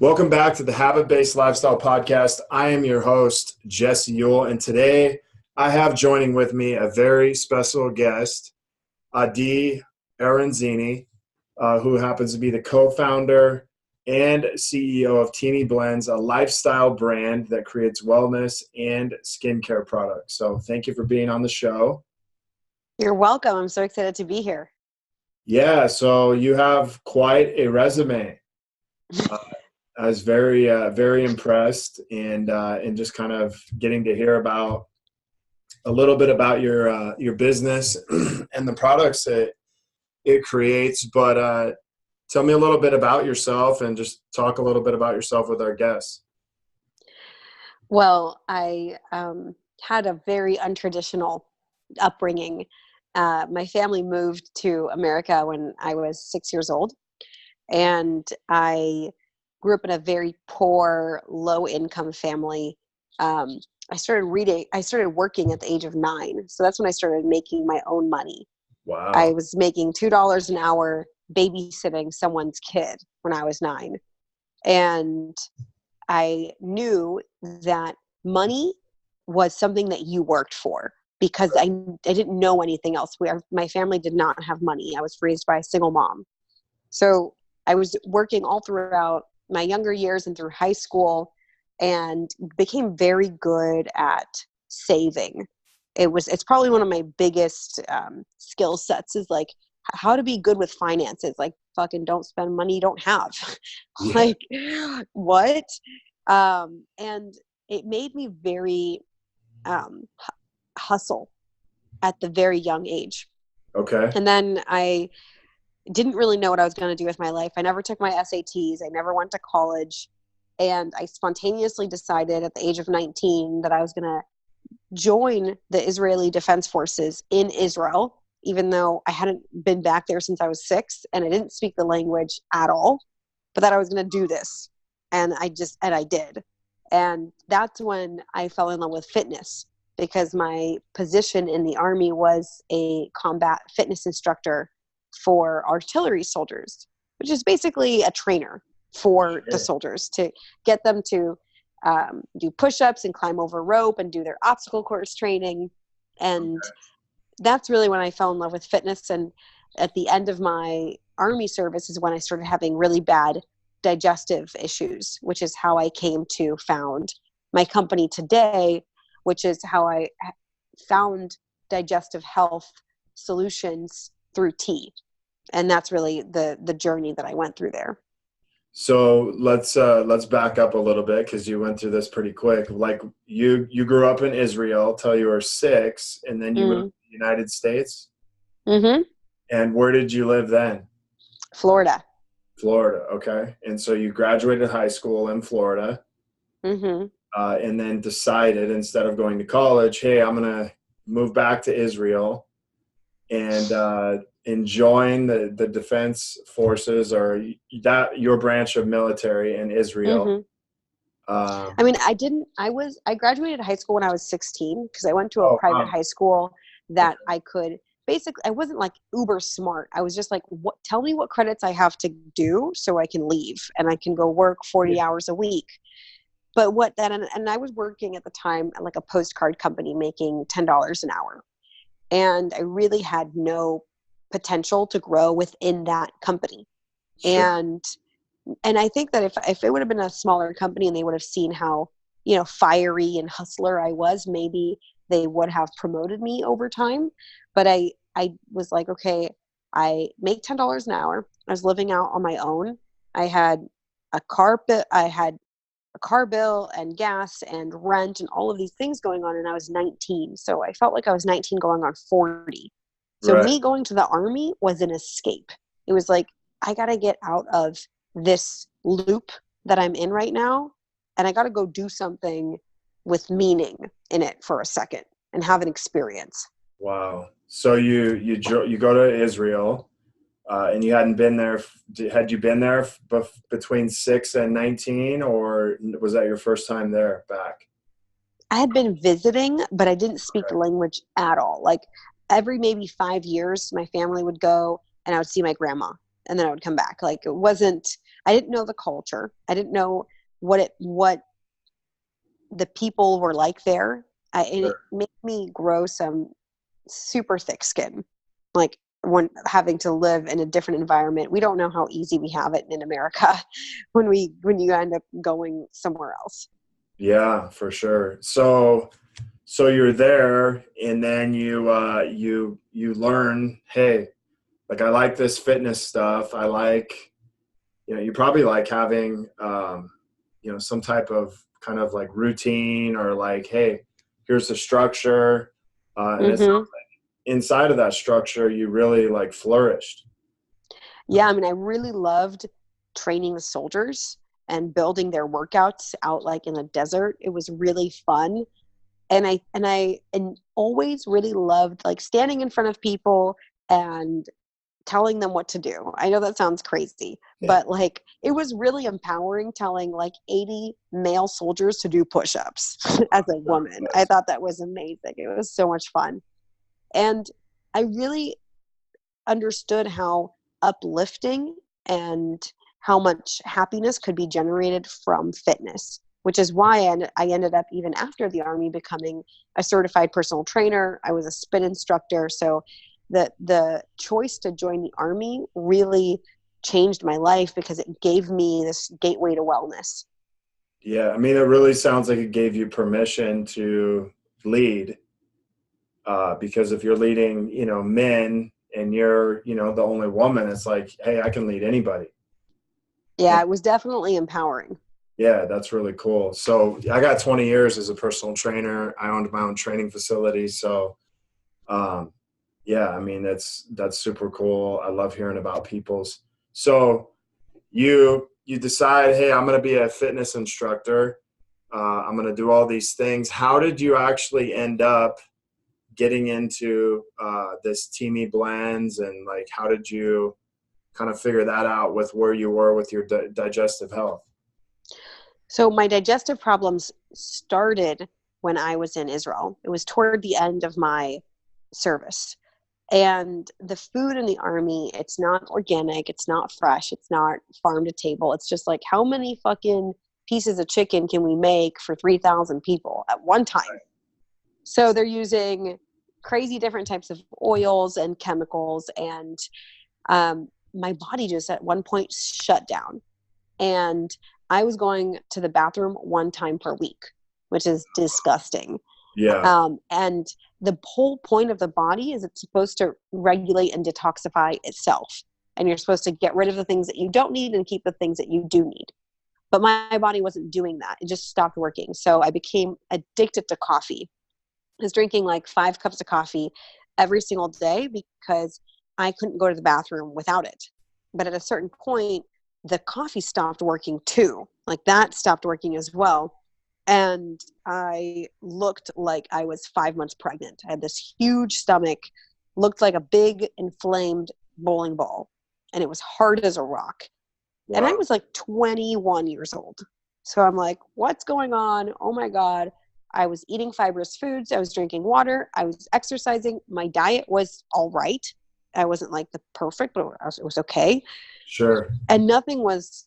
Welcome back to the Habit-Based Lifestyle Podcast. I am your host, Jesse Ewell, and today I have joining with me a very special guest, Ari Arennzinni, who happens to be the co-founder and CEO of Teeny Blends, a lifestyle brand that creates wellness and skincare products. So thank you for being on the show. You're welcome. I'm so excited to be here. Yeah, so you have quite a resume. I was very impressed, and just kind of getting to hear about a little bit about your business and the products that it creates. But tell me a little bit about yourself, and just talk a little bit about yourself with our guests. Well, I had a very untraditional upbringing. My family moved to America when I was 6 years old, and I grew up in a very poor, low-income family. I started working at the age of 9. So that's when I started making my own money. Wow. I was making $2 an hour babysitting someone's kid when I was 9. And I knew that money was something that you worked for because I didn't know anything else. My family did not have money. I was raised by a single mom. So I was working all throughout my younger years and through high school, and became very good at saving. It's probably one of my biggest skill sets, is like how to be good with finances. Like, fucking don't spend money you don't have. Yeah. Like, what? And it made me very hustle at the very young age. Okay. And then I didn't really know what I was going to do with my life. I never took my SATs. I never went to college. And I spontaneously decided at the age of 19 that I was going to join the Israeli Defense Forces in Israel, even though I hadn't been back there since I was 6 and I didn't speak the language at all, but that I was going to do this. And I did. And that's when I fell in love with fitness, because my position in the Army was a combat fitness instructor for artillery soldiers, which is basically a trainer for the soldiers, to get them to do push-ups and climb over rope and do their obstacle course training. And that's really when I fell in love with fitness. And at the end of my Army service is when I started having really bad digestive issues, which is how I came to found my company today, which is how I found digestive health solutions through tea. And that's really the journey that I went through there. So let's back up a little bit, because you went through this pretty quick. Like, you grew up in Israel till you were 6, and then you moved to the United States. Mm-hmm. And where did you live then? Florida. Florida. Okay. And so you graduated high school in Florida. Mm-hmm. And then decided, instead of going to college, hey, I'm going to move back to Israel and join the defense forces, or that your branch of military in Israel. Mm-hmm. I mean, I graduated high school when I was 16, because I went to a private high school that I could basically, I wasn't like uber smart. I was just like, tell me what credits I have to do so I can leave and I can go work 40 hours a week. But and I was working at the time at like a postcard company making $10 an hour. And I really had no potential to grow within that company. Sure. And I think that if it would have been a smaller company and they would have seen how, fiery and hustler I was, maybe they would have promoted me over time. But I was like, okay, I make $10 an hour. I was living out on my own. I had a car bill and gas and rent and all of these things going on. And I was 19. So I felt like I was 19 going on 40. So me going to the Army was an escape. It was like, I got to get out of this loop that I'm in right now. And I got to go do something with meaning in it for a second and have an experience. Wow. So you go to Israel, and you hadn't been there. Had you been there between 6 and 19, or was that your first time there back? I had been visiting, but I didn't speak the language at all. Like, every maybe 5 years, my family would go and I would see my grandma. and then I would come back. Like I didn't know the culture. I didn't know what the people were like there. And it Sure. made me grow some super thick skin. Like when having to live in a different environment, we don't know how easy we have it in America when you end up going somewhere else. Yeah, for sure. So you're there, and then you learn, hey, like I like this fitness stuff. I like, you probably like having, some type of kind of like routine, or like, hey, here's the structure. And it's Mm-hmm. inside of that structure, you really like flourished. Yeah, I mean, I really loved training the soldiers and building their workouts out like in the desert. It was really fun. And I always really loved like standing in front of people and telling them what to do. I know that sounds crazy, but like it was really empowering telling like 80 male soldiers to do push-ups as a woman. I thought that was amazing. It was so much fun. And I really understood how uplifting and how much happiness could be generated from fitness, which is why I ended up, even after the Army, becoming a certified personal trainer. I was a spin instructor. So the choice to join the Army really changed my life because it gave me this gateway to wellness. Yeah, I mean, it really sounds like it gave you permission to lead, because if you're leading, men, and you're, the only woman, it's like, hey, I can lead anybody. Yeah, And it was definitely empowering. yeah, that's really cool. So I got 20 years as a personal trainer. I owned my own training facility. So, um, yeah, I mean, that's super cool. I love hearing about people's. So you decide, hey, I'm going to be a fitness instructor. I'm going to do all these things. How did you actually end up getting into this Teamy Blends, and like, how did you kind of figure that out with where you were with your digestive health? So my digestive problems started when I was in Israel. It was toward the end of my service. And the food in the Army, it's not organic, it's not fresh, it's not farm to table. It's just like, how many fucking pieces of chicken can we make for 3,000 people at one time? So they're using crazy different types of oils and chemicals. And my body just at one point shut down. And I was going to the bathroom one time per week, which is disgusting. Yeah, And the whole point of the body is it's supposed to regulate and detoxify itself. And you're supposed to get rid of the things that you don't need and keep the things that you do need. But my body wasn't doing that. It just stopped working. So I became addicted to coffee. I was drinking like 5 cups of coffee every single day because I couldn't go to the bathroom without it. But at a certain point, the coffee stopped working too. Like that stopped working as well. And I looked like I was 5 months pregnant. I had this huge stomach, looked like a big inflamed bowling ball, and it was hard as a rock. And I wow. was like 21 years old. So I'm like, what's going on? Oh my God. I was eating fibrous foods. I was drinking water. I was exercising. My diet was all right. I wasn't like the perfect, but it was okay. Sure. And nothing was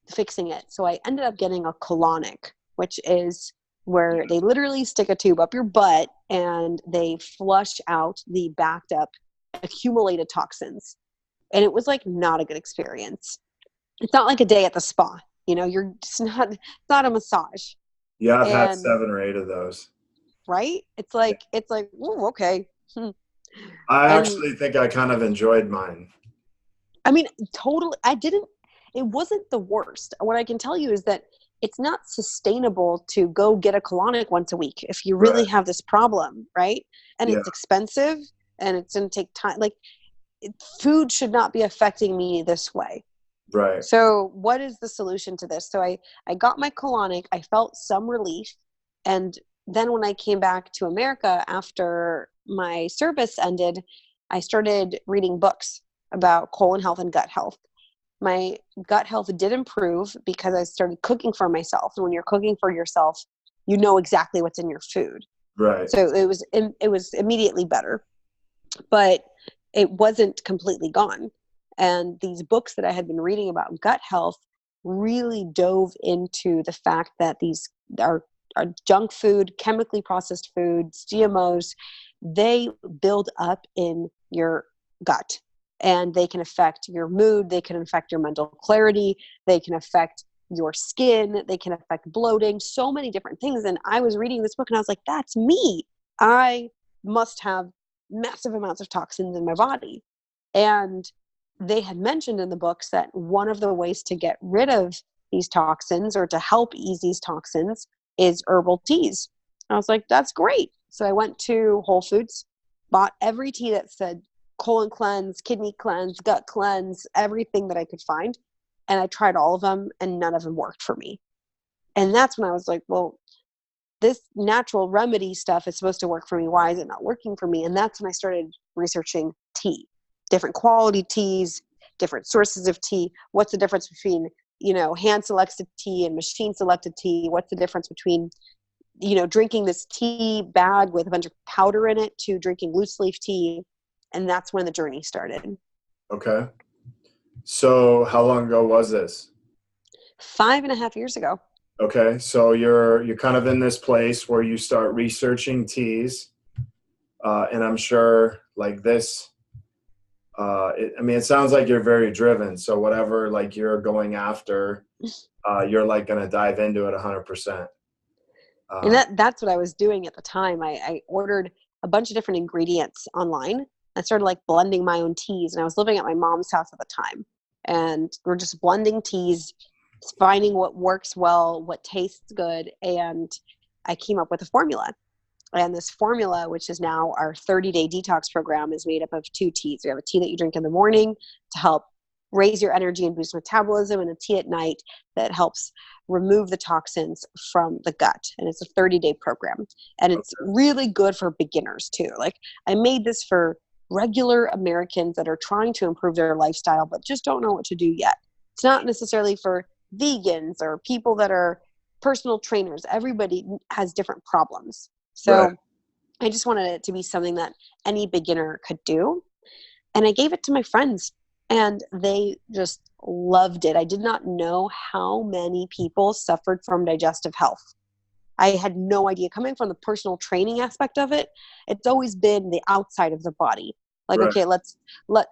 fixing it. So I ended up getting a colonic, which is where they literally stick a tube up your butt and they flush out the backed up accumulated toxins. And it was like not a good experience. It's not like a day at the spa. It's not a massage. Yeah, I've had And 7 or 8 of those. right? It's like, oh, okay. I And actually think I kind of enjoyed mine. I mean, totally, it wasn't the worst. What I can tell you is that it's not sustainable to go get a colonic once a week if you really Right. have this problem, right? And Yeah. it's expensive and it's going to take time. Like, food should not be affecting me this way. Right. So what is the solution to this? So I got my colonic, I felt some relief. And then when I came back to America after my service ended, I started reading books about colon health and gut health. My gut health did improve because I started cooking for myself. And when you're cooking for yourself, you know exactly what's in your food. Right. So it was immediately better, but it wasn't completely gone. And these books that I had been reading about gut health really dove into the fact that these are junk food, chemically processed foods, GMOs, they build up in your gut, and they can affect your mood. They can affect your mental clarity. They can affect your skin. They can affect bloating, so many different things. And I was reading this book and I was like, that's me. I must have massive amounts of toxins in my body. And they had mentioned in the books that one of the ways to get rid of these toxins or to help ease these toxins is herbal teas. I was like, that's great. So I went to Whole Foods, bought every tea that said colon cleanse, kidney cleanse, gut cleanse, everything that I could find. And I tried all of them and none of them worked for me. And that's when I was like, well, this natural remedy stuff is supposed to work for me. Why is it not working for me? And that's when I started researching tea, different quality teas, different sources of tea. What's the difference between, hand selected tea and machine selected tea? What's the difference between, drinking this tea bag with a bunch of powder in it to drinking loose leaf tea? And that's when the journey started. Okay. So how long ago was this? 5.5 years ago. Okay. So you're kind of in this place where you start researching teas. And I'm sure like this, it sounds like you're very driven. So whatever like you're going after, you're like going to dive into it 100%. And that's what I was doing at the time. I ordered a bunch of different ingredients online. I started like blending my own teas, and I was living at my mom's house at the time. And we're just blending teas, finding what works well, what tastes good. And I came up with a formula. And this formula, which is now our 30-day detox program, is made up of 2 teas. We have a tea that you drink in the morning to help raise your energy and boost metabolism, and a tea at night that helps remove the toxins from the gut. And it's a 30-day program. And it's really good for beginners too. Like, I made this for regular Americans that are trying to improve their lifestyle, but just don't know what to do yet. It's not necessarily for vegans or people that are personal trainers. Everybody has different problems. So Right. I just wanted it to be something that any beginner could do. And I gave it to my friends, and they just loved it. I did not know how many people suffered from digestive health. I had no idea. Coming from the personal training aspect of it, it's always been the outside of the body. Like, Right. okay,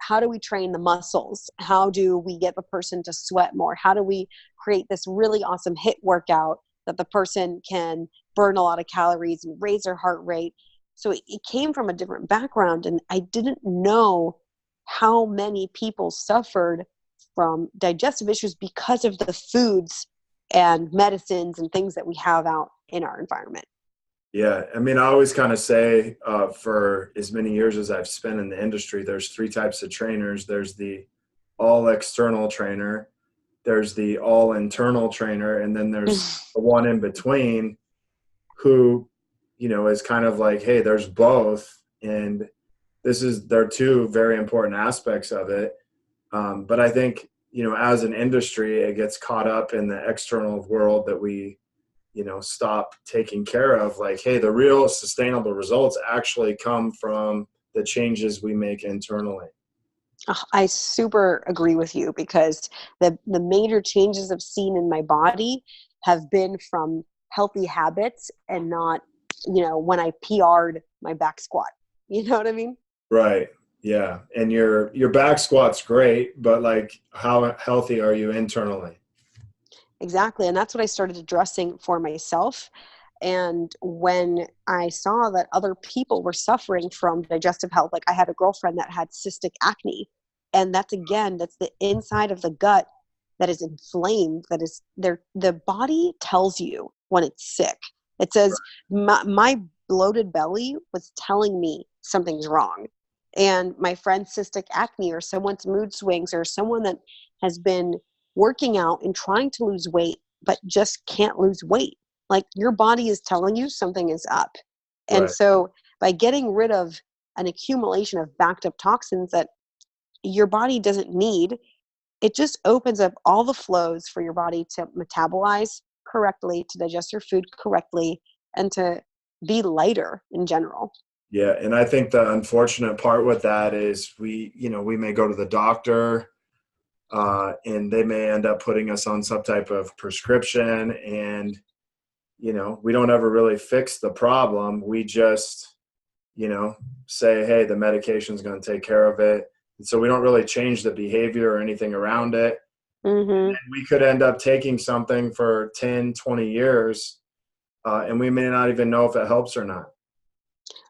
how do we train the muscles? How do we get the person to sweat more? How do we create this really awesome HIIT workout that the person can burn a lot of calories and raise their heart rate? So it came from a different background, and I didn't know how many people suffered from digestive issues because of the foods and medicines and things that we have out in our environment. Yeah. I always kind of say for as many years as I've spent in the industry, there's 3 types of trainers. There's the all external trainer, there's the all internal trainer, and then there's the one in between who, is kind of like, hey, there's both. And they're 2 very important aspects of it. But I think, as an industry, it gets caught up in the external world that we, stop taking care of. Like, hey, the real sustainable results actually come from the changes we make internally. I super agree with you, because the major changes I've seen in my body have been from healthy habits and not, when I PR'd my back squat. You know what I mean? Right. Yeah. And your back squat's great, but like, how healthy are you internally? Exactly. And that's what I started addressing for myself. And when I saw that other people were suffering from digestive health, like I had a girlfriend that had cystic acne. And that's the inside of the gut that is inflamed, that is there. The body tells you when it's sick. It says, my bloated belly was telling me something's wrong. And my friend's cystic acne, or someone's mood swings, or someone that has been working out and trying to lose weight, but just can't lose weight. Like, your body is telling you something is up. And Right. so by getting rid of an accumulation of backed up toxins that your body doesn't need, it just opens up all the flows for your body to metabolize correctly, to digest your food correctly, and to be lighter in general. Yeah. And I think the unfortunate part with that is we may go to the doctor and they may end up putting us on some type of prescription, and we don't ever really fix the problem. We just say, hey, the medication is going to take care of it. And so we don't really change the behavior or anything around it. Mm-hmm. And we could end up taking something for 10, 20 years, and we may not even know if it helps or not.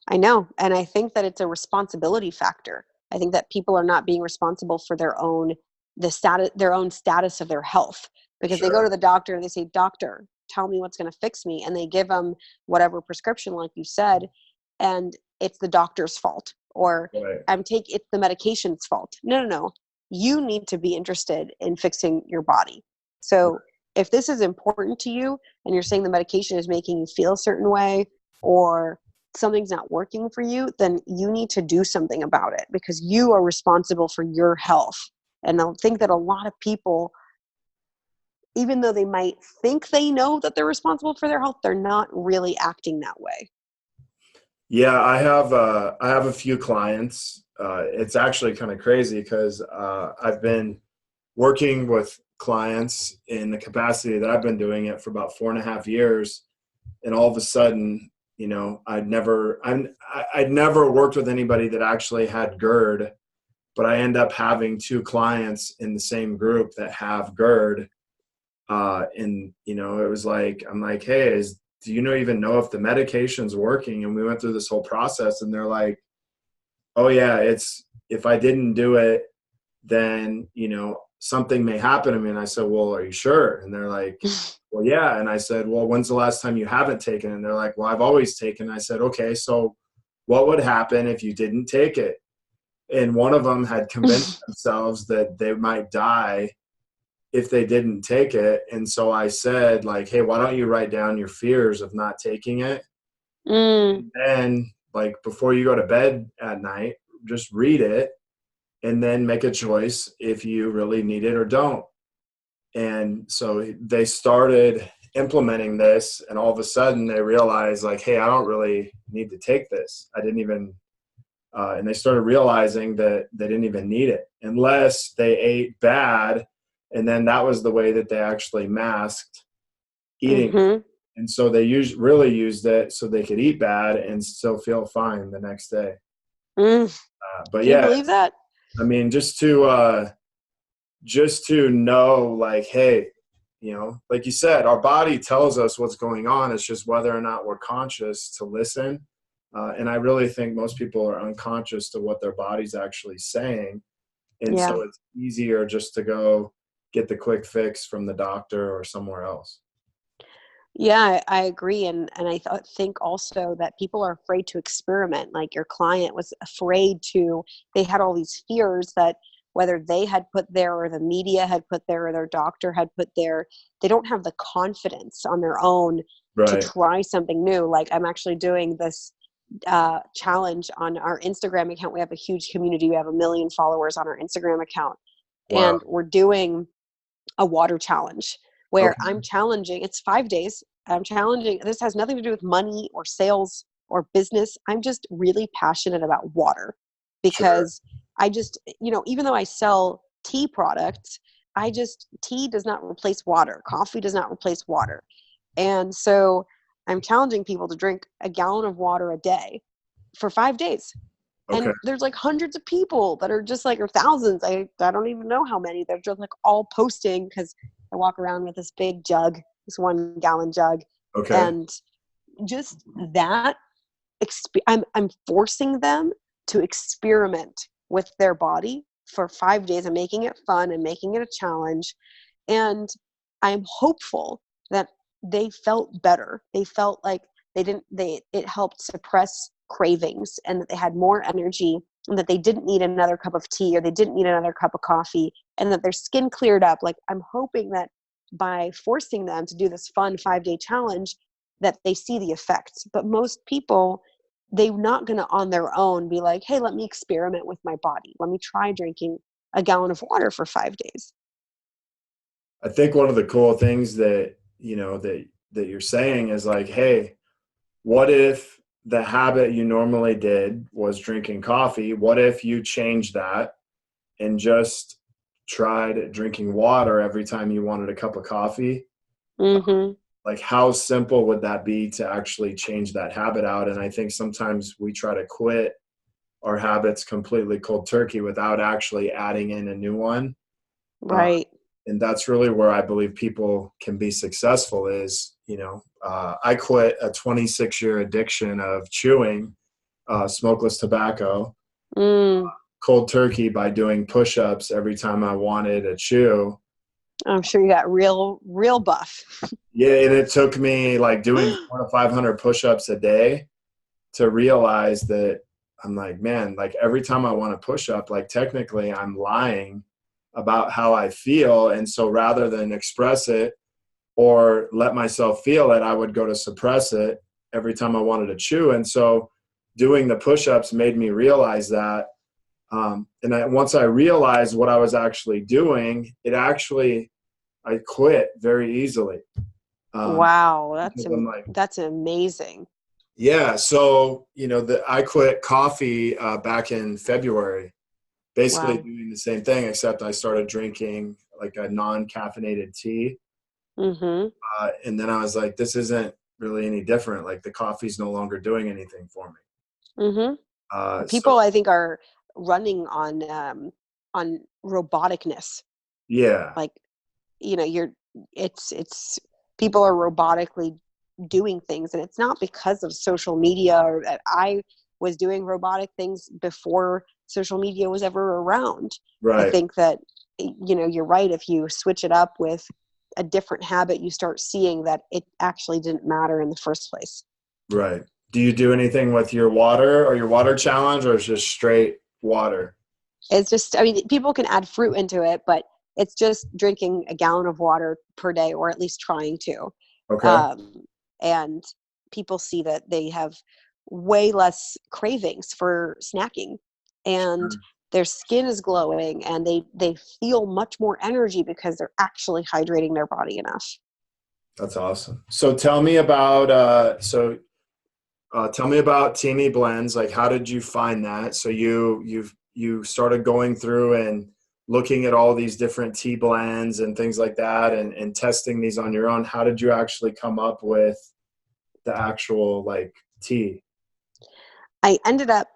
I know. And I think that it's a responsibility factor. I think that people are not being responsible for their own status of their health, because Sure. they go to the doctor and they say, doctor, tell me what's going to fix me. And they give them whatever prescription, like you said, and it's the doctor's fault, or Right. it's the medication's fault. No. You need to be interested in fixing your body. So if this is important to you and you're saying the medication is making you feel a certain way, or something's not working for you, then you need to do something about it, because you are responsible for your health. And I think that a lot of people, even though they might think they know that they're responsible for their health, they're not really acting that way. Yeah, I have a few clients. It's actually kind of crazy because I've been working with clients in the capacity that I've been doing it for about 4.5 years, and all of a sudden, I'd never worked with anybody that actually had GERD, but I end up having 2 clients in the same group that have GERD, and it was like, I'm like, hey, do you even know if the medication's working? And we went through this whole process, and they're like, oh yeah, if I didn't do it, then, something may happen to me. And I said, well, are you sure? And they're like, well, yeah. And I said, well, when's the last time you haven't taken it? And they're like, well, I've always taken it. I said, okay, so what would happen if you didn't take it? And one of them had convinced themselves that they might die if they didn't take it. And so I said, like, hey, why don't you write down your fears of not taking it? And then, like, before you go to bed at night, just read it and then make a choice if you really need it or don't. And so they started implementing this, and all of a sudden they realized, like, hey, I don't really need to take this. I didn't even, and they started realizing that they didn't even need it unless they ate bad. And then that was the way that they actually masked eating. Mm-hmm. And so they really used it so they could eat bad and still feel fine the next day. But Can yeah, you believe that? I mean, just to know, like, hey, like you said, our body tells us what's going on. It's just whether or not we're conscious to listen. And I really think most people are unconscious to what their body's actually saying. And Yeah. so it's easier just to go get the quick fix from the doctor or somewhere else. Yeah, I agree. And think also that people are afraid to experiment. Like your client was afraid they had all these fears that whether they had put there or the media had put there or their doctor had put there, they don't have the confidence on their own to Right. try something new. Like I'm actually doing this challenge on our Instagram account. We have a huge community. We have 1 million followers on our Instagram account. Wow. And we're doing a water challenge where Okay. I'm challenging, it's 5 days. I'm challenging, this has nothing to do with money or sales or business. I'm just really passionate about water because I just, even though I sell tea products, tea does not replace water. Coffee does not replace water. And so I'm challenging people to drink a gallon of water a day for 5 days. Okay. And there's like hundreds of people that are just like, or thousands. I don't even know how many. They're just like all posting because I walk around with this big jug, this 1 gallon jug. Okay. And just that, I'm forcing them to experiment with their body for 5 days. I'm making it fun and making it a challenge. And I'm hopeful that they felt better. They felt like it helped suppress cravings and that they had more energy and that they didn't need another cup of tea or they didn't need another cup of coffee and that their skin cleared up. Like I'm hoping that by forcing them to do this fun 5-day challenge that they see the effects. But most people, they're not going to on their own be like, hey, let me experiment with my body. Let me try drinking a gallon of water for 5 days. I think one of the cool things that, that you're saying is like, hey, what if the habit you normally did was drinking coffee? What if you change that and just tried drinking water every time you wanted a cup of coffee, Mm-hmm. like how simple would that be to actually change that habit out? And I think sometimes we try to quit our habits completely cold turkey without actually adding in a new one. Uh, Right. and that's really where I believe people can be successful is, I quit a 26-year addiction of chewing smokeless tobacco Mm. cold turkey by doing push-ups every time I wanted to chew. I'm sure you got real buff. Yeah, and it took me like doing 400 to 500 push-ups a day to realize that I'm like, man, like every time I want to push up, like technically I'm lying about how I feel. And so rather than express it or let myself feel it, I would go to suppress it every time I wanted to chew. And so doing the push-ups made me realize that. Once I realized what I was actually doing, I quit very easily. Wow, Because I'm like, that's amazing. yeah. So, I quit coffee back in February, basically Wow. doing the same thing, except I started drinking like a non-caffeinated tea. Mm-hmm. And then I was like, this isn't really any different. Like the coffee's no longer doing anything for me. Mm-hmm. So People, I think, are running on roboticness. yeah, Like, it's people are robotically doing things, and it's not because of social media or that I was doing robotic things before social media was ever around. I right, think that, you're right. If you switch it up with a different habit, you start seeing that it actually didn't matter in the first place. right. Do you do anything with your water or your water challenge, or it's just straight water? It's just, I mean, people can add fruit into it, but it's just drinking a gallon of water per day, or at least trying to. Okay. Um, and people see that they have way less cravings for snacking, and Sure. their skin is glowing, and they feel much more energy because they're actually hydrating their body enough. That's awesome. So tell me about Teamy Blends. Like, how did you find that? So you started going through and looking at all these different tea blends and things like that, and testing these on your own. How did you actually come up with the actual like tea? I ended up,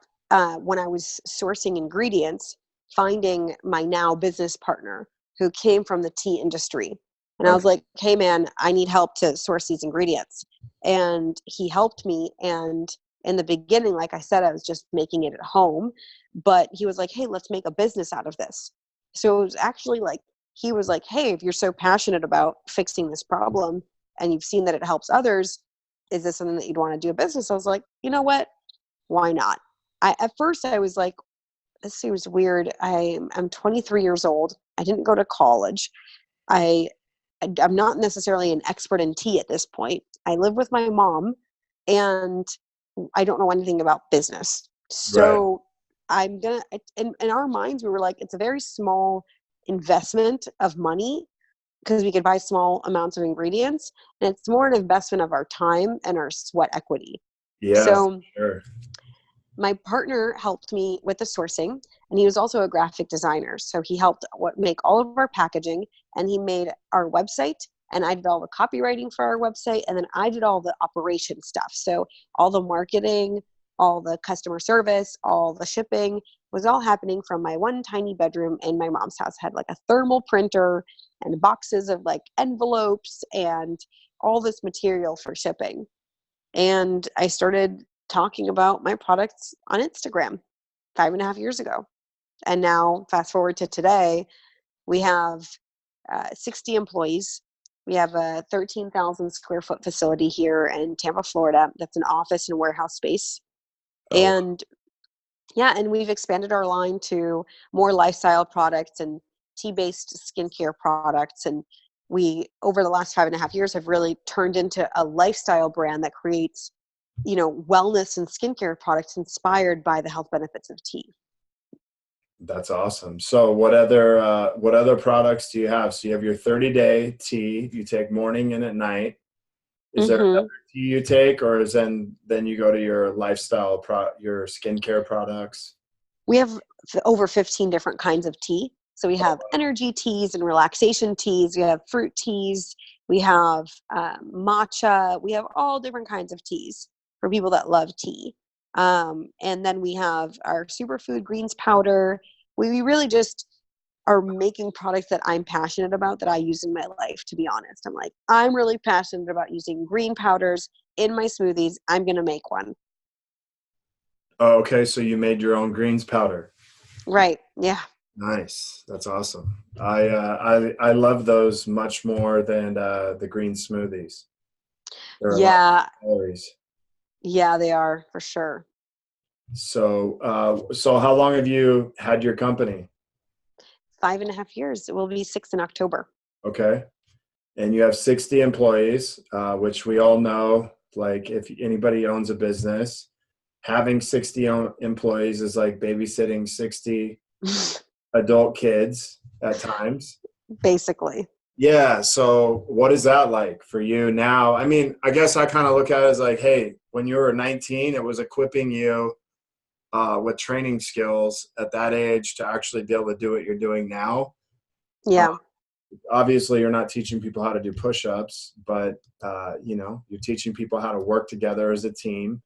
when I was sourcing ingredients, finding my now business partner who came from the tea industry. And I was Okay. like, hey, man, I need help to source these ingredients. And he helped me. And in the beginning, like I said, I was just making it at home. But he was like, hey, let's make a business out of this. So it was actually like, he was like, hey, if you're so passionate about fixing this problem and you've seen that it helps others, is this something that you'd want to do a business? I was like, you know what? Why not? At first I was like, this seems weird. I'm 23 years old. I didn't go to college. I I'm not necessarily an expert in tea at this point. I live with my mom, and I don't know anything about business. Right. So I'm gonna, in our minds, we were like, it's a very small investment of money because we could buy small amounts of ingredients, and it's more an investment of our time and our sweat equity. Yeah, for So sure. my partner helped me with the sourcing, and he was also a graphic designer. So he helped make all of our packaging, and he made our website, and I did all the copywriting for our website, and then I did all the operation stuff. So all the marketing, all the customer service, all the shipping was all happening from my one tiny bedroom in my mom's house. Had like a thermal printer and boxes of like envelopes and all this material for shipping. And I started talking about my products on Instagram 5.5 years ago. And now, fast forward to today, we have 60 employees. We have a 13,000 square foot facility here in Tampa, Florida. That's an office and warehouse space. Oh, And yeah, and we've expanded our line to more lifestyle products and tea-based skincare products. And we, over the last 5.5 years, have really turned into a lifestyle brand that creates, wellness and skincare products inspired by the health benefits of tea. that's awesome. So what other products do you have? So you have your 30-day tea you take morning and at night. Is there another Mm-hmm. tea you take, or is then you go to your your skincare products? We have over 15 different kinds of tea. So we have energy teas and relaxation teas. We have fruit teas. We have matcha. We have all different kinds of teas for people that love tea. And then we have our superfood greens powder. We really just are making products that I'm passionate about that I use in my life, to be honest. I'm really passionate about using green powders in my smoothies. I'm going to make one. Oh, okay. So you made your own greens powder. Right. Yeah. Nice. That's awesome. I love those much more than the green smoothies. They're a lot Yeah. of calories. Yeah, they are for sure. So how long have you had your company? 5.5 years. It will be 6 in October. Okay. And you have 60 employees, which we all know, like if anybody owns a business, having 60 employees is like babysitting 60 adult kids at times. Basically. Yeah. So what is that like for you now? I mean, I guess I kind of look at it as like, hey, when you were 19, it was equipping you with training skills at that age to actually be able to do what you're doing now. Yeah. Obviously you're not teaching people how to do push-ups, but you're teaching people how to work together as a team,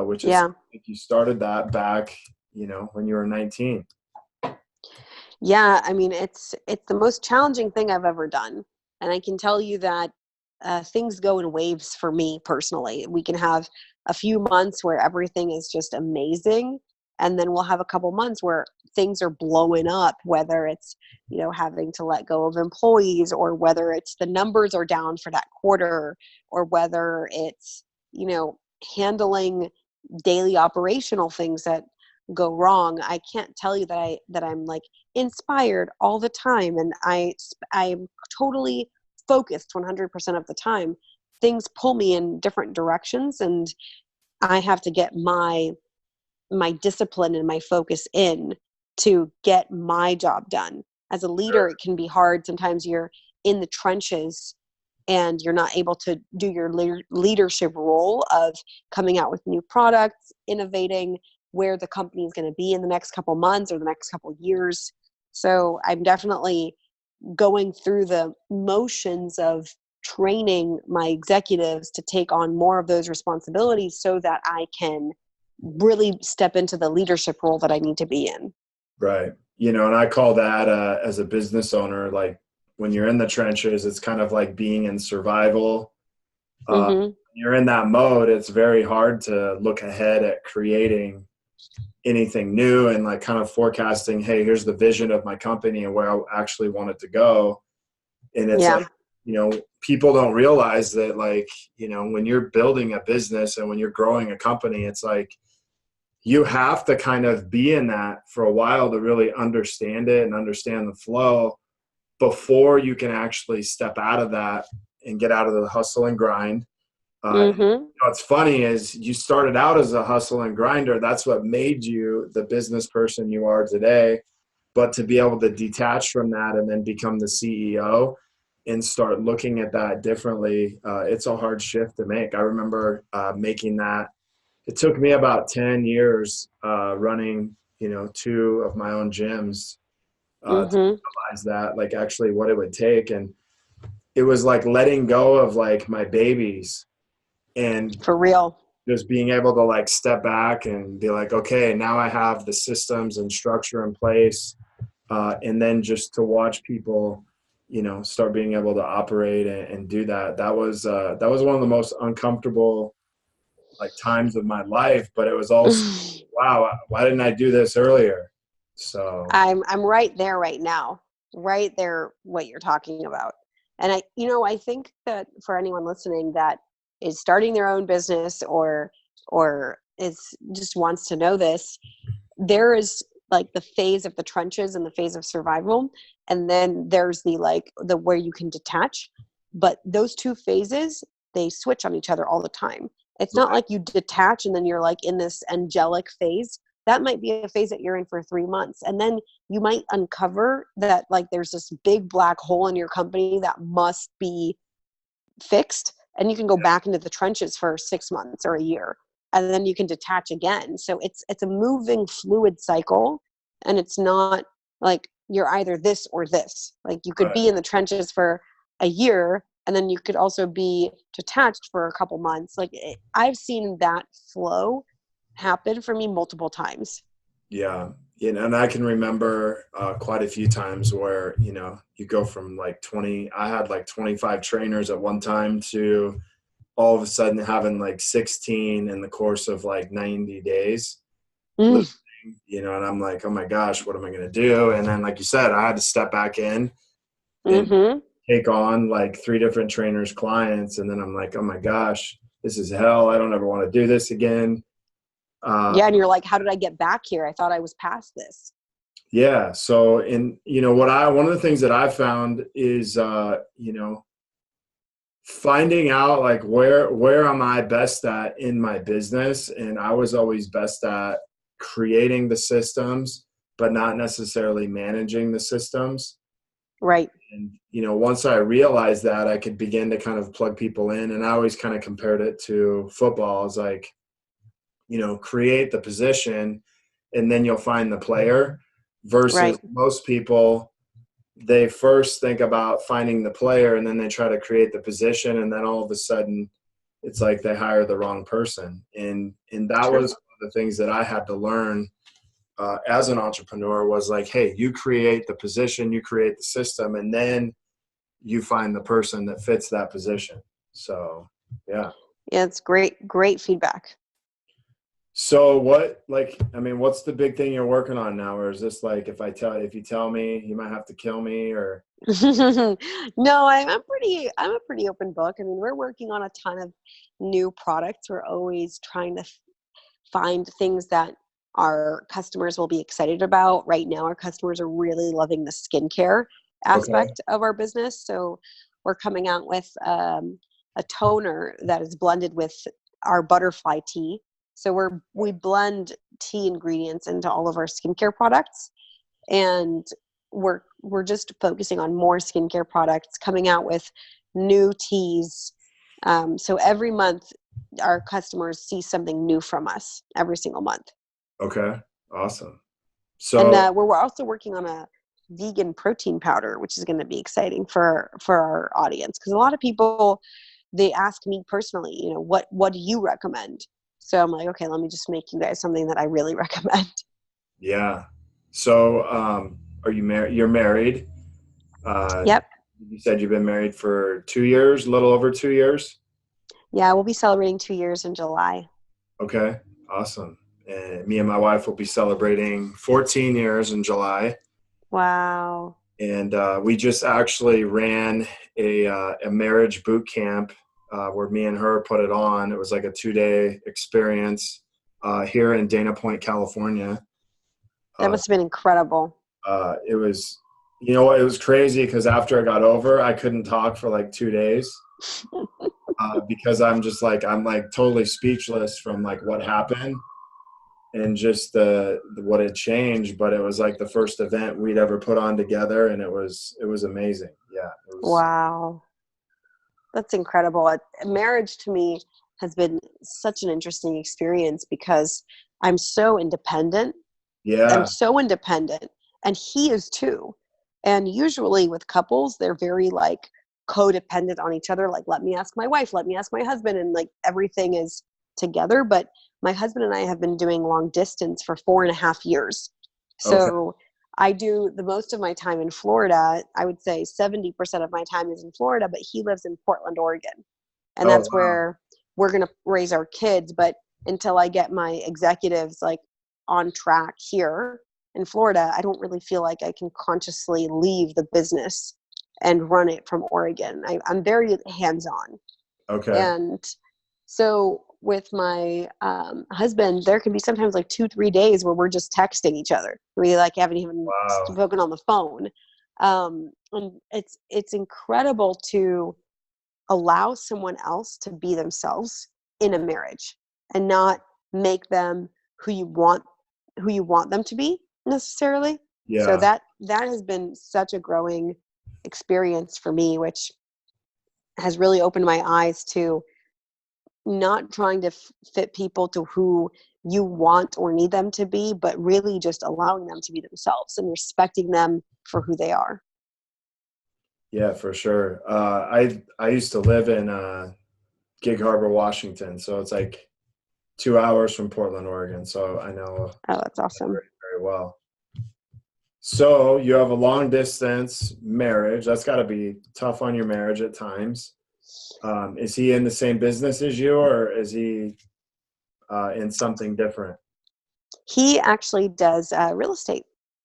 which is, I think you started that back, when you were 19. Yeah, I mean, it's the most challenging thing I've ever done. And I can tell you that things go in waves for me personally. We can have a few months where everything is just amazing. And then we'll have a couple months where things are blowing up, whether it's, having to let go of employees, or whether it's the numbers are down for that quarter, or whether it's, handling daily operational things that go wrong. I can't tell you that I'm like inspired all the time, and I'm totally focused 100% of the time. Things pull me in different directions, and I have to get my discipline and my focus in to get my job done. As a leader, it can be hard. Sometimes you're in the trenches and you're not able to do your leadership role of coming out with new products, innovating where the company is going to be in the next couple months or the next couple years. So I'm definitely going through the motions of training my executives to take on more of those responsibilities so that I can really step into the leadership role that I need to be in. Right. And I call that as a business owner, like when you're in the trenches, it's kind of like being in survival. You're in that mode. It's very hard to look ahead at creating anything new and like kind of forecasting, hey, here's the vision of my company and where I actually want it to go. And it's like, people don't realize that, like, when you're building a business and when you're growing a company, it's like you have to kind of be in that for a while to really understand it and understand the flow before you can actually step out of that and get out of the hustle and grind. What's funny is you started out as a hustle and grinder. That's what made you the business person you are today. But to be able to detach from that and then become the CEO and start looking at that differently, it's a hard shift to make. I remember making that. It took me about 10 years running, 2 of my own gyms to realize that, like, actually what it would take. And it was like letting go of like my babies and for real, just being able to like step back and be like, okay, now I have the systems and structure in place. And then just to watch people, start being able to operate and do that. That was one of the most uncomfortable like times of my life, but it was also, wow, why didn't I do this earlier? So I'm right there right now, right there, what you're talking about. And I think that for anyone listening that is starting their own business or is just wants to know this, there is like the phase of the trenches and the phase of survival. And then there's the where you can detach, but those two phases, they switch on each other all the time. It's not like you detach and then you're like in this angelic phase. That might be a phase that you're in for 3 months. And then you might uncover that like there's this big black hole in your company that must be fixed. And you can go back into the trenches for 6 months or a year. And then you can detach again. So it's a moving fluid cycle. And it's not like you're either this or this. Like you could Right. be in the trenches for a year, and then you could also be detached for a couple months. Like I've seen that flow happen for me multiple times. Yeah. And I can remember quite a few times where, you go from like 20, I had like 25 trainers at one time to all of a sudden having like 16 in the course of like 90 days. Mm, And I'm like, oh my gosh, what am I going to do? And then, like you said, I had to step back in and mm-hmm. take on like 3 different trainers' clients. And then I'm like, oh my gosh, this is hell. I don't ever want to do this again. Yeah, and you're like, how did I get back here? I thought I was past this. Yeah. So, one of the things that I found is, finding out like where am I best at in my business. And I was always best at creating the systems, but not necessarily managing the systems. Right. And, once I realized that, I could begin to kind of plug people in. And I always kind of compared it to football. It's like, create the position and then you'll find the player, versus Right. most people, they first think about finding the player and then they try to create the position. And then all of a sudden it's like they hire the wrong person. And that True. was one of the things that I had to learn as an entrepreneur was like, hey, you create the position, you create the system, and then you find the person that fits that position. So, yeah. Yeah, it's great feedback. So what's the big thing you're working on now? Or is this like, if you tell me, you might have to kill me, or? No, I'm a pretty open book. I mean, we're working on a ton of new products. We're always trying to find things that our customers will be excited about. Right now, our customers are really loving the skincare Okay. aspect of our business. So we're coming out with a toner that is blended with our butterfly tea. So we blend tea ingredients into all of our skincare products, and we're just focusing on more skincare products, coming out with new teas. So every month, our customers see something new from us every single month. Okay. Awesome. And So, we're also working on a vegan protein powder, which is going to be exciting for our audience, because a lot of people, they ask me personally, what do you recommend? So I'm like, okay, let me just make you guys something that I really recommend. yeah. So, are you married? You're married. Uh, Yep. you said you've been married for 2 years, a little over 2 years. Yeah, we'll be celebrating 2 years in July. Okay. Awesome. And me and my wife will be celebrating 14 years in July. Wow. And we just actually ran a marriage boot camp where me and her put it on. It was like a 2-day experience here in Dana Point, California. That Uh, must have been incredible. it was, it was crazy because after I got over, I couldn't talk for like 2 days because I'm like totally speechless from like what happened and just what had changed. But it was like the first event we'd ever put on together, and it was amazing. Yeah, it was. Wow. That's incredible. Marriage to me has been such an interesting experience because I'm so independent. I'm Yeah, so independent, and he is too. And usually with couples, they're very like codependent on each other. Like, let me ask my wife, let me ask my husband, and like everything is together. But my husband and I have been doing long distance for 4.5 years. okay, So I do the most of my time in Florida. I would say 70% of my time is in Florida, but he lives in Portland, Oregon. And oh that's wow, where we're going to raise our kids. But until I get my executives like on track here in Florida, I don't really feel like I can consciously leave the business and run it from Oregon. I'm very hands-on. okay, And so with my husband, there can be sometimes like 2-3 days where we're just texting each other. We like haven't even wow, spoken on the phone. And it's incredible to allow someone else to be themselves in a marriage and not make them who you want them to be necessarily. So yeah, that has been such a growing experience for me, which has really opened my eyes to not trying to fit people to who you want or need them to be, but really just allowing them to be themselves and respecting them for who they are. Yeah, for sure. I used to live in Gig Harbor, Washington, so it's like 2 hours from Portland, Oregon. So I know Oh, that's awesome. very, very well. So you have a long distance marriage. That's got to be tough on your marriage at times. Is he in the same business as you, or is he in something different? He actually does real estate.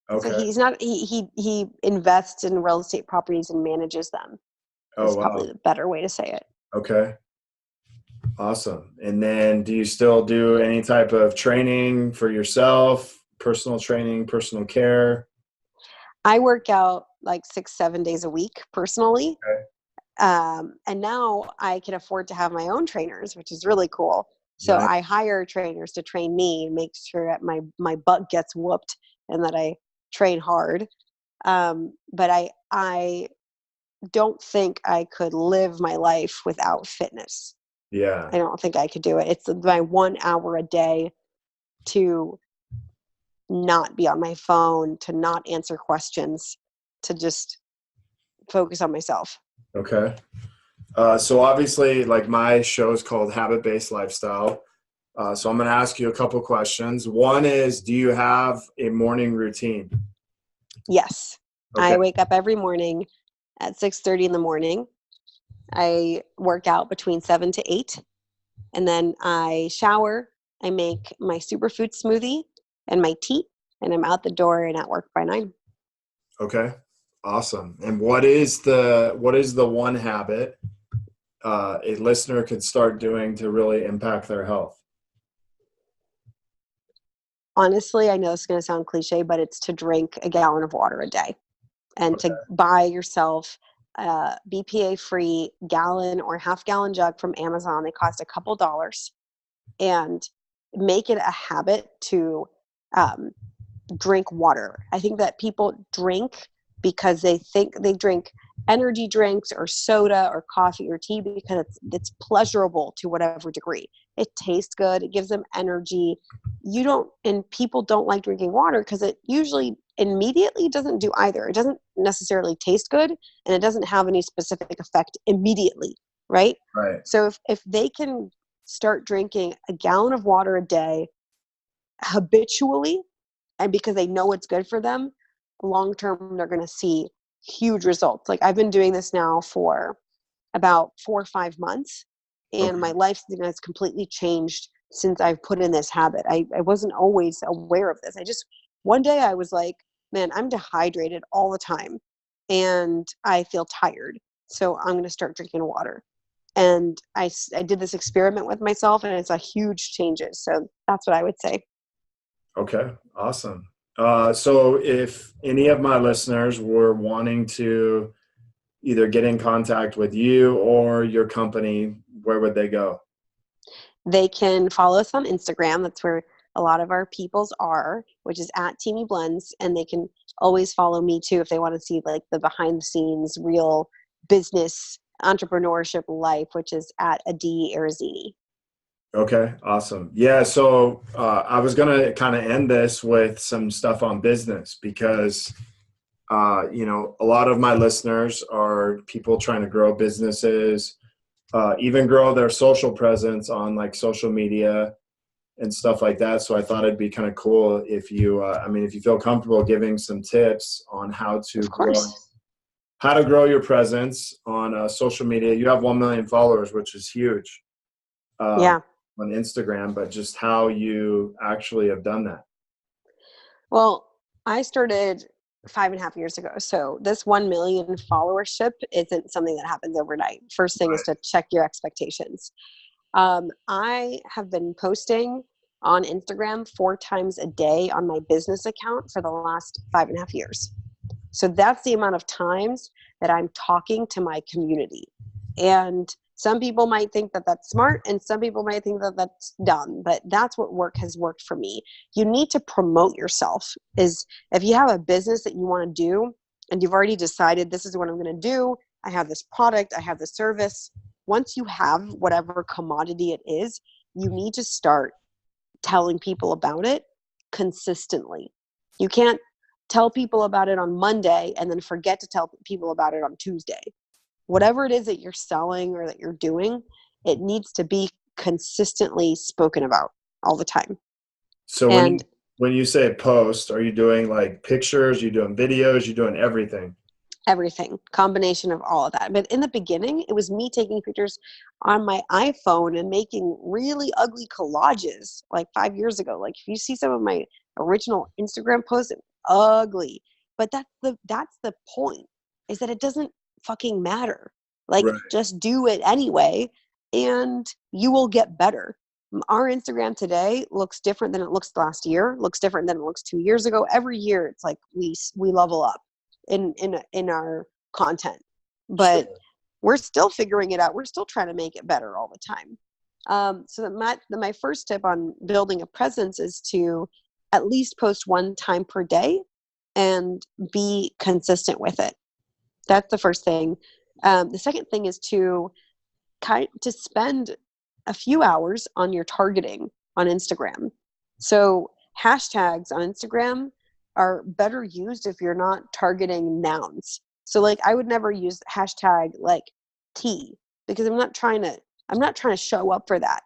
So Okay. he's not, he invests in real estate properties and manages them. Oh, Is wow. probably the better way to say it. Okay. Awesome. And then do you still do any type of training for yourself, personal training, personal care? I work out like 6-7 days a week personally. Okay. And now I can afford to have my own trainers, which is really cool. So Nice. I hire trainers to train me and make sure that my butt gets whooped and that I train hard. But I don't think I could live my life without fitness. Yeah. I don't think I could do it. It's my 1 hour a day to not be on my phone, to not answer questions, to just focus on myself. Okay. So obviously, like my show is called Habit Based Lifestyle. So I'm going to ask you a couple questions. One is, do you have a morning routine? Yes. Okay. I wake up every morning at 6:30 in the morning. I work out between 7 to 8, and then I shower. I make my superfood smoothie and my tea, and I'm out the door and at work by 9. Okay. Awesome. And what is the one habit a listener could start doing to really impact their health? Honestly, I know it's going to sound cliche, but it's to drink a gallon of water a day and Okay. to buy yourself a BPA-free gallon or half-gallon jug from Amazon. They cost a couple dollars, and make it a habit to um, drink water. I think that people drink because they think they drink energy drinks or soda or coffee or tea because it's pleasurable to whatever degree. It tastes good, it gives them energy. And people don't like drinking water because it usually immediately doesn't do either. It doesn't necessarily taste good and it doesn't have any specific effect immediately, right? Right. So if they can start drinking a gallon of water a day habitually, and because they know it's good for them, long term they're going to see huge results. Like I've been doing this now for about 4 or 5 months, and Okay. my life has completely changed since I've put in this habit. I wasn't always aware of this. One day I was like, man, I'm dehydrated all the time and I feel tired, so I'm going to start drinking water. And I did this experiment with myself, and it's a huge changes. So that's what I would say. Okay. Awesome. So if any of my listeners were wanting to either get in contact with you or your company, where would they go? They can follow us on Instagram. That's where a lot of our peoples are, which is at Teamy Blends. And they can always follow me too if they want to see like the behind the scenes, real business entrepreneurship life, which is at Ari Arennzinni. Okay, awesome. Yeah, so I was going to kind of end this with some stuff on business because, a lot of my listeners are people trying to grow businesses, even grow their social presence on like social media and stuff like that. So I thought it'd be kind of cool if if you feel comfortable giving some tips on Of course. how to grow your presence on social media. You have 1 million followers, which is huge. Um, Yeah. on Instagram, but just how you actually have done that. Well, I started 5.5 years ago. So this 1 million followership isn't something that happens overnight. First thing is Right. to check your expectations. I have been posting on Instagram 4 times a day on my business account for the last 5.5 years. So that's the amount of times that I'm talking to my community. And some people might think that that's smart, and some people might think that that's dumb, but that's what has worked for me. You need to promote yourself. Is if you have a business that you want to do and you've already decided this is what I'm going to do, I have this product, I have this service. Once you have whatever commodity it is, you need to start telling people about it consistently. You can't tell people about it on Monday and then forget to tell people about it on Tuesday. Whatever it is that you're selling or that you're doing, it needs to be consistently spoken about all the time. So And when you say post, are you doing like pictures, you doing videos, you doing everything? everything, combination of all of that. But in the beginning, it was me taking pictures on my iPhone and making really ugly collages like 5 years ago. Like if you see some of my original Instagram posts, it's ugly. But that's the point, is that it doesn't fucking matter. Like Right. just do it anyway and you will get better. Our Instagram today looks different than it looks last year, looks different than it looks 2 years ago. Every year it's like we level up in our content, but Sure. we're still figuring it out. We're still trying to make it better all the time. So my first tip on building a presence is to at least post one time per day and be consistent with it. That's the first thing. The second thing is to spend a few hours on your targeting on Instagram. So hashtags on Instagram are better used if you're not targeting nouns. So like I would never use hashtag like tea, because I'm not trying to show up for that.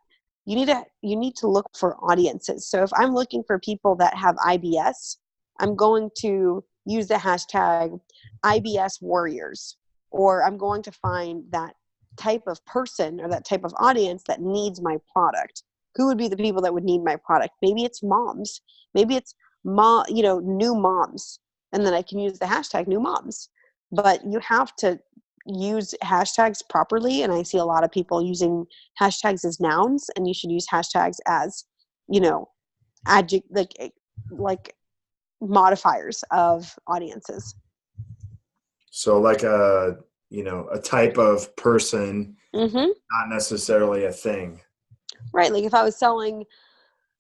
You need to look for audiences. So if I'm looking for people that have IBS, I'm going to use the hashtag IBS warriors, or I'm going to find that type of person or that type of audience that needs my product. Who would be the people that would need my product? Maybe it's moms. Maybe it's new moms. And then I can use the hashtag new moms. But you have to use hashtags properly. And I see a lot of people using hashtags as nouns, and you should use hashtags as, like modifiers of audiences. So like a type of person, Mm-hmm. not necessarily a thing. Right. Like if I was selling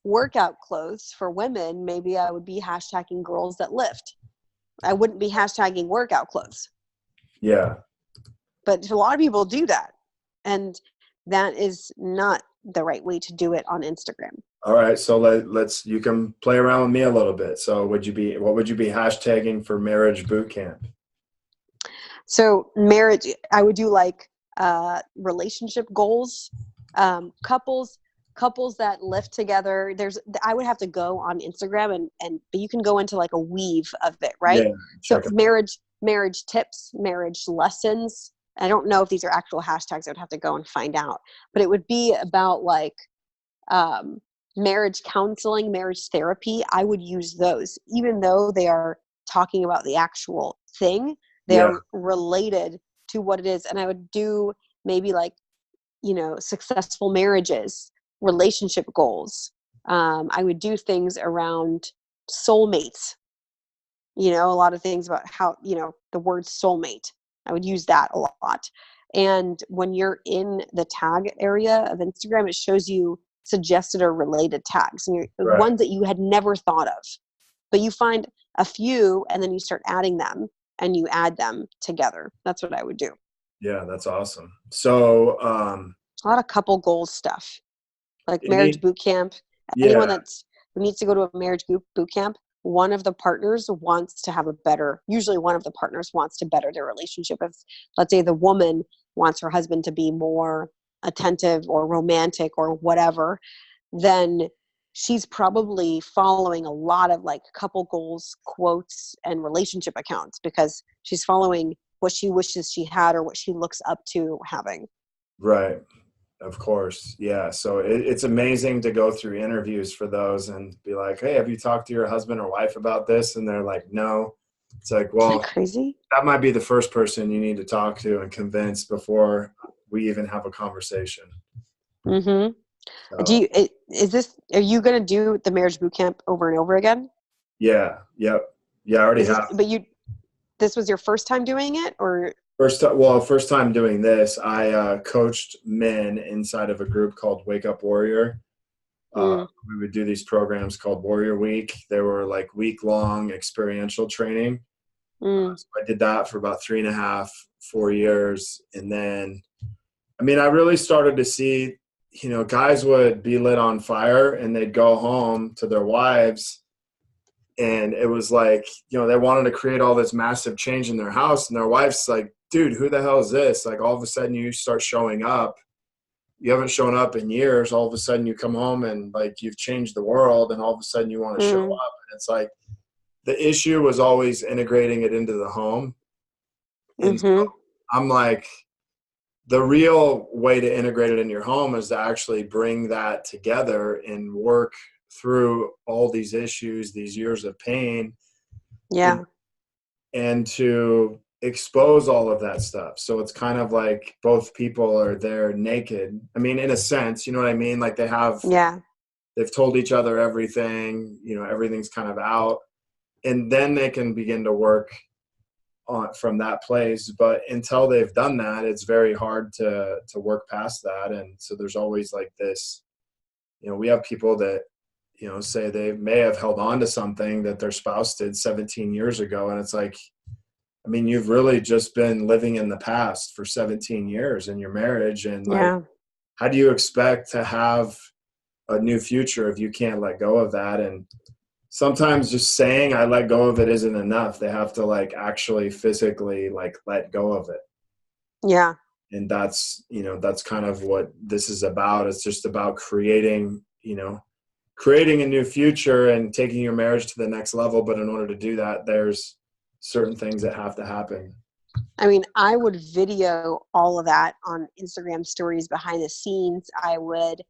workout clothes for women, maybe I would be hashtagging girls that lift. I wouldn't be hashtagging workout clothes. Yeah. But a lot of people do that. And that is not the right way to do it on Instagram. All right. So you can play around with me a little bit. So what would you be hashtagging for marriage boot camp? So marriage, I would do like relationship goals, couples that live together. I would have to go on Instagram but you can go into like a weave of it, right? Yeah. So Check it. marriage tips, marriage lessons. I don't know if these are actual hashtags. I would have to go and find out, but it would be about like marriage counseling, marriage therapy. I would use those, even though they are talking about the actual thing. They Yeah. are related to what it is. And I would do maybe like, successful marriages, relationship goals. I would do things around soulmates, a lot of things about how, the word soulmate. I would use that a lot. And when you're in the tag area of Instagram, it shows you suggested or related tags, and Right. ones that you had never thought of. But you find a few and then you start adding them and you add them together. That's what I would do. Yeah, that's awesome. So, A lot of couple goals stuff, like marriage any, boot camp. Anyone yeah, who needs to go to a marriage boot camp, one of the partners wants to have usually one of the partners wants to better their relationship. If, let's say, the woman wants her husband to be more attentive or romantic or whatever, then she's probably following a lot of like couple goals, quotes, and relationship accounts, because she's following what she wishes she had or what she looks up to having. right. Of course. Yeah. So it's amazing to go through interviews for those and be like, hey, have you talked to your husband or wife about this? And they're like, no. It's like, Isn't that well, crazy? that might be the first person you need to talk to and convince before we even have a conversation. Mm-hmm. So, Are you going to do the marriage boot camp over and over again? yeah. Yep. Yeah. I already have. This was your first time doing it, or? First time doing this, I coached men inside of a group called Wake Up Warrior. We would do these programs called Warrior Week. They were like week-long experiential training. So I did that for about 3.5, 4 years. And then, I really started to see, guys would be lit on fire and they'd go home to their wives, and it was like, they wanted to create all this massive change in their house, and their wife's like, dude, who the hell is this? Like, all of a sudden you start showing up. You haven't shown up in years. All of a sudden you come home and like you've changed the world, and all of a sudden you want to show up. And it's like the issue was always integrating it into the home. And so I'm like, the real way to integrate it in your home is to actually bring that together and work through all these issues, these years of pain. Yeah. And to expose all of that stuff. So it's kind of like both people are there naked. I mean, in a sense, you know what I mean? Like they've told each other everything, everything's kind of out. And then they can begin to work on from that place. But until they've done that, it's very hard to work past that. And so there's always like this, we have people that, say they may have held on to something that their spouse did 17 years ago. And it's like, I mean, you've really just been living in the past for 17 years in your marriage. And like, how do you expect to have a new future if you can't let go of that? And sometimes just saying I let go of it isn't enough. They have to like actually physically like let go of it. Yeah. And that's kind of what this is about. It's just about creating a new future and taking your marriage to the next level. But in order to do that, there's certain things that have to happen. I mean, I would video all of that on Instagram stories behind the scenes. I would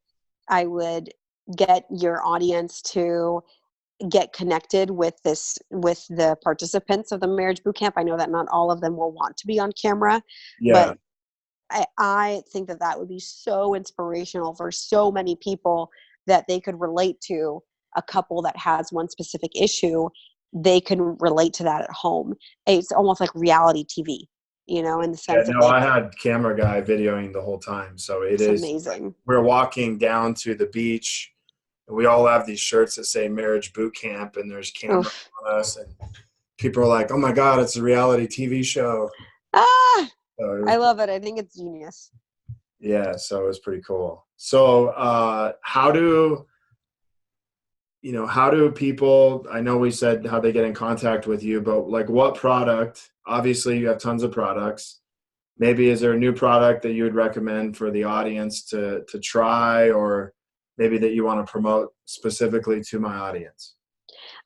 get your audience to get connected with the participants of the marriage boot camp. I know that not all of them will want to be on camera, but I think that would be so inspirational for so many people that they could relate to. A couple that has one specific issue, they can relate to that at home. It's almost like reality TV, in the sense that I had camera guy videoing the whole time. So it's amazing. We're walking down to the beach, and we all have these shirts that say marriage boot camp, and there's cameras on us, and people are like, oh my God, it's a reality TV show. I love it. I think it's genius. Yeah. So it was pretty cool. So how do people, I know we said how they get in contact with you, but like what product, obviously you have tons of products. Maybe is there a new product that you would recommend for the audience to try, or maybe that you want to promote specifically to my audience?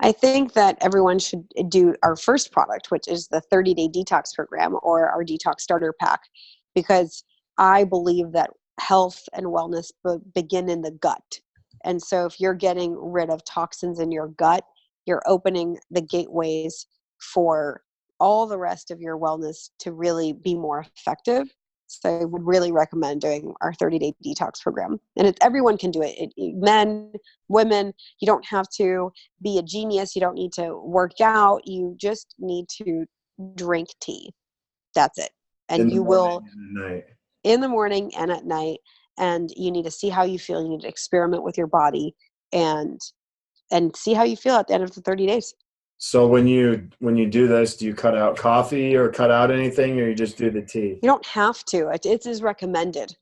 I think that everyone should do our first product, which is the 30-day detox program or our detox starter pack, because I believe that health and wellness begin in the gut. And so if you're getting rid of toxins in your gut, you're opening the gateways for all the rest of your wellness to really be more effective. So I would really recommend doing our 30-day detox program. And everyone can do it. Men, women, you don't have to be a genius. You don't need to work out. You just need to drink tea. That's it. And you will in the morning and at night. And you need to see how you feel. You need to experiment with your body and see how you feel at the end of the 30 days. So when you do this, do you cut out coffee or cut out anything, or you just do the tea? You don't have to. It is recommended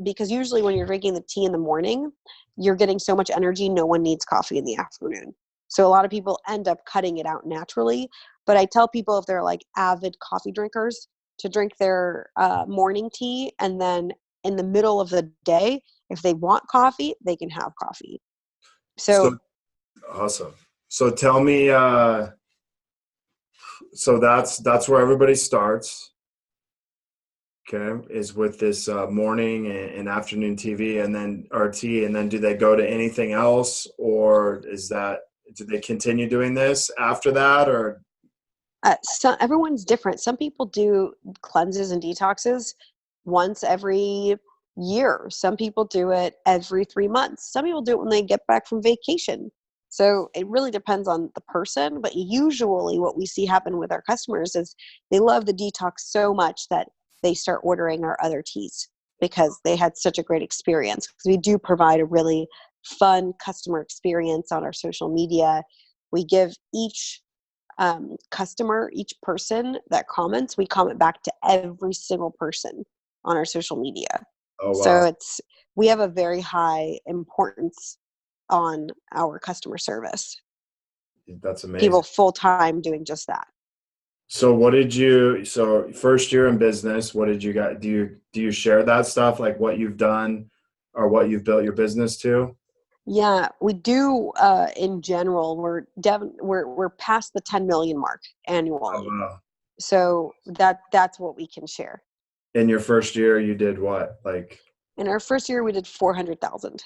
because usually when you're drinking the tea in the morning, you're getting so much energy, no one needs coffee in the afternoon. So a lot of people end up cutting it out naturally. But I tell people if they're like avid coffee drinkers to drink their morning tea, and then in the middle of the day, if they want coffee, they can have coffee. So awesome. So tell me, so that's where everybody starts, okay, is with this morning and afternoon TV and then RT, and then do they go to anything else, or do they continue doing this after that, or? So everyone's different. Some people do cleanses and detoxes once every year. Some people do it every 3 months. Some people do it when they get back from vacation. So it really depends on the person, but usually what we see happen with our customers is they love the detox so much that they start ordering our other teas because they had such a great experience. Because we do provide a really fun customer experience on our social media. We give each customer, each person that comments, we comment back to every single person on our social media. Oh, wow. So we have a very high importance on our customer service. That's People amazing. full time doing just that. So so first year in business, what did you got? Do you share that stuff, like what you've done or what you've built your business to? Yeah, we do. In general, we're past the 10 million mark Oh, annually. wow. So that's what we can share. In your first year, you did what? Like, In our first year, we did 400,000.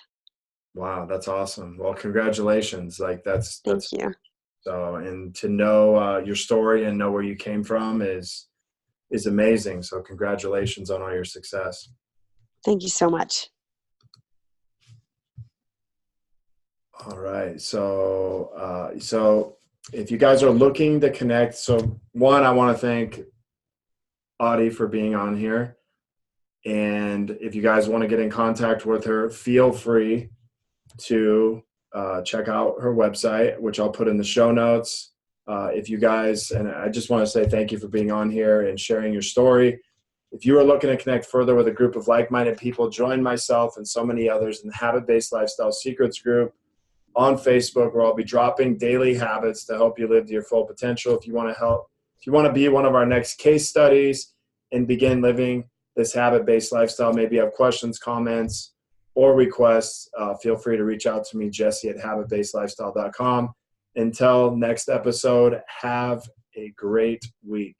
wow, that's awesome. Well, congratulations. Like Thank you. so, and to know your story and know where you came from is amazing. So congratulations on all your success. Thank you so much. All right. So if you guys are looking to connect, so one, I want to thank Audie for being on here. And if you guys want to get in contact with her, feel free to check out her website, which I'll put in the show notes. If you guys, and I just want to say thank you for being on here and sharing your story. If you are looking to connect further with a group of like-minded people, join myself and so many others in the Habit-Based Lifestyle Secrets group on Facebook, where I'll be dropping daily habits to help you live to your full potential. If you want to be one of our next case studies and begin living this habit-based lifestyle, maybe you have questions, comments, or requests, feel free to reach out to me, Jesse at habitbasedlifestyle.com. Until next episode, have a great week.